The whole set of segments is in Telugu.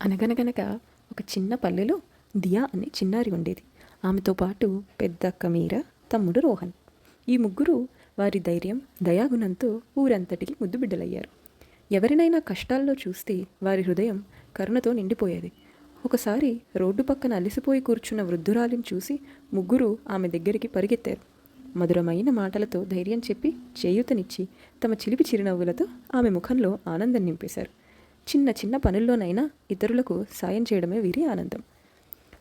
అనగనగనగా ఒక చిన్న పల్లెలో దియా అనే చిన్నారి ఉండేది. ఆమెతో పాటు పెద్దక్క మీర, తమ్ముడు రోహన్. ఈ ముగ్గురు వారి ధైర్యం, దయాగుణంతో ఊరంతటికి ముద్దుబిడ్డలయ్యారు. ఎవరినైనా కష్టాల్లో చూస్తే వారి హృదయం కరుణతో నిండిపోయేది. ఒకసారి రోడ్డు పక్కన అలసిపోయి కూర్చున్న వృద్ధురాలిని చూసి ముగ్గురు ఆమె దగ్గరికి పరిగెత్తారు. మధురమైన మాటలతో ధైర్యం చెప్పి చేయూతనిచ్చి తమ చిలిపి చిరునవ్వులతో ఆమె ముఖంలో ఆనందం నింపేశారు. చిన్న చిన్న పనుల్లోనైనా ఇతరులకు సాయం చేయడమే వీరి ఆనందం.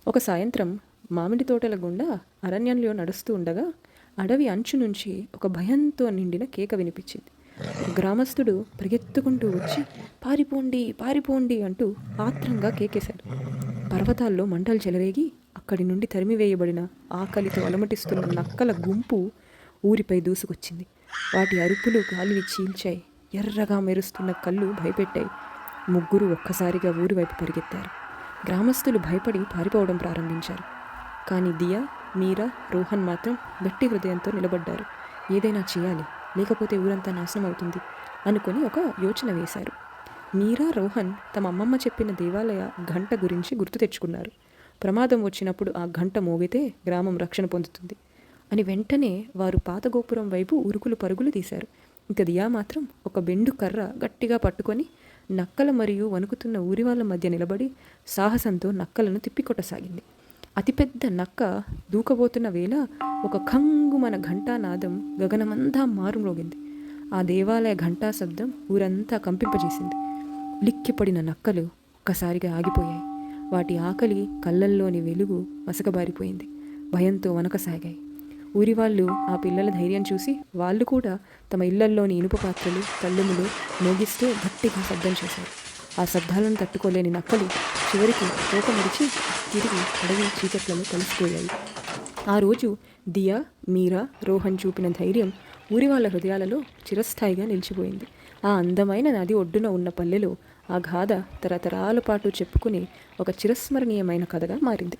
ఒక సాయంత్రం మామిడి తోటల గుండా అరణ్యంలో నడుస్తూ ఉండగా అడవి అంచు నుంచి ఒక భయంతో నిండిన కేక వినిపించింది. గ్రామస్తుడు పరిగెత్తుకుంటూ వచ్చి పారిపోండి పారిపోండి అంటూ ఆత్రంగా కేకేశాడు. పర్వతాల్లో మంటలు చెలరేగి అక్కడి నుండి తరిమివేయబడిన ఆకలితో అలమటిస్తున్న నక్కల గుంపు ఊరిపై దూసుకొచ్చింది. వాటి అరుపులు గాలిని చీల్చాయి. ఎర్రగా మెరుస్తున్న కళ్ళు భయపెట్టాయి. ముగ్గురు ఒక్కసారిగా ఊరి వైపు పరిగెత్తారు. గ్రామస్తులు భయపడి పారిపోవడం ప్రారంభించారు. కానీ దియా, మీరా, రోహన్ మాత్రం గట్టి హృదయంతో నిలబడ్డారు. ఏదైనా చేయాలి, లేకపోతే ఊరంతా నాశనం అవుతుంది అనుకొని ఒక యోచన వేశారు. మీరా, రోహన్ తమ అమ్మమ్మ చెప్పిన దేవాలయ గంట గురించి గుర్తు తెచ్చుకున్నారు. ప్రమాదం వచ్చినప్పుడు ఆ గంట మోగితే గ్రామం రక్షణ పొందుతుంది అని వెంటనే వారు పాత గోపురం వైపు ఉరుకులు పరుగులు తీశారు. ఇక దియా మాత్రం ఒక బెండు కర్ర గట్టిగా పట్టుకొని నక్కల మరియు వణుకుతున్న ఊరి వాళ్ళ మధ్య నిలబడి సాహసంతో నక్కలను తిప్పికొట్టసాగింది. అతిపెద్ద నక్క దూకబోతున్న వేళ ఒక ఖంగుమన ఘంటానాదం గగనమంతా మారుమ్రోగింది. ఆ దేవాలయ ఘంటా శబ్దం ఊరంతా కంపింపజేసింది. లిక్కిపడిన నక్కలు ఒక్కసారిగా ఆగిపోయాయి. వాటి ఆకలి, కళ్ళల్లోని వెలుగు మసకబారిపోయింది. భయంతో వనకసాగాయి. ఊరి వాళ్ళు ఆ పిల్లల ధైర్యం చూసి వాళ్ళు కూడా తమ ఇళ్లల్లోని ఇనుప పాత్రలు, తల్లుములు మోగిస్తూ గట్టిగా శబ్దం చేశారు. ఆ శబ్దాలను తట్టుకోలేని నక్కలు చివరికి తోక ముడిచి తిరిగి అడవి చీకట్లలో కలిసిపోయాయి. ఆ రోజు దియా, మీరా, రోహన్ చూపిన ధైర్యం ఊరి వాళ్ళ హృదయాలలో చిరస్థాయిగా నిలిచిపోయింది. ఆ అందమైన నది ఒడ్డున ఉన్న పల్లెలో ఆ గాథ తరతరాల పాటు చెప్పుకునే ఒక చిరస్మరణీయమైన కథగా మారింది.